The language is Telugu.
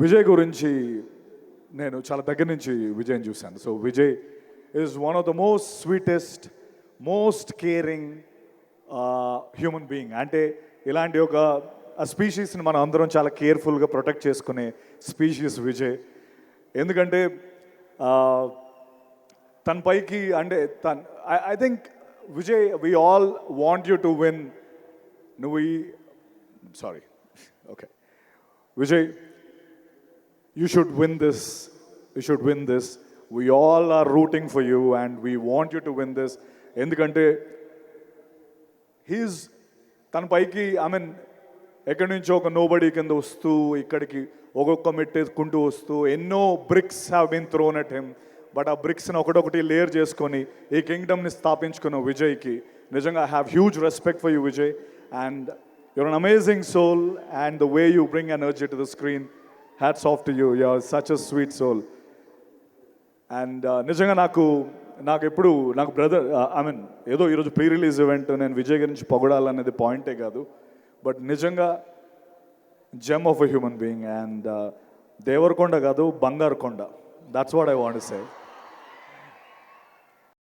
విజయ్ గురించి నేను చాలా దగ్గర నుంచి విజయ్ని చూశాను. So Vijay is one of the most sweetest, most caring human being. అంటే ఇలాంటి ఒక స్పీషీస్ని మనం అందరం చాలా కేర్ఫుల్గా ప్రొటెక్ట్ చేసుకునే స్పీషీస్ విజయ్. ఎందుకంటే తన పైకి అంటే I think Vijay we all want you to win. నువ్వు sorry okay Vijay, you should win this. You should win this. We all are rooting for you and we want you to win this. ఎందుకంటే హీస్ తన పైకి ఎక్కడి నుంచో ఒక నోబడీ కింద వస్తూ ఇక్కడికి ఒక్కొక్క మెట్టేసుకుంటూ వస్తూ ఎన్నో bricks have been thrown at him. But ఆ బ్రిక్స్ని ఒకటొకటి లేయర్ చేసుకొని ఈ కింగ్డమ్ని స్థాపించుకున్న విజయ్కి నిజంగా I have huge respect for you Vijay. And your an amazing soul and the way you bring energy to the screen, hats off to you. You are such a sweet soul. And నిజంగా నాకు ఎప్పుడు నాకు బ్రదర్ ఏదో ఈరోజు ప్రీ రిలీజ్ ఈవెంట్, నేను విజయ్ గురించి పొగడాలనేది పాయింటే కాదు, బట్ నిజంగా gem of a human being. And Deverakonda కాదు, బంగారు కొండ. That's what I want to say.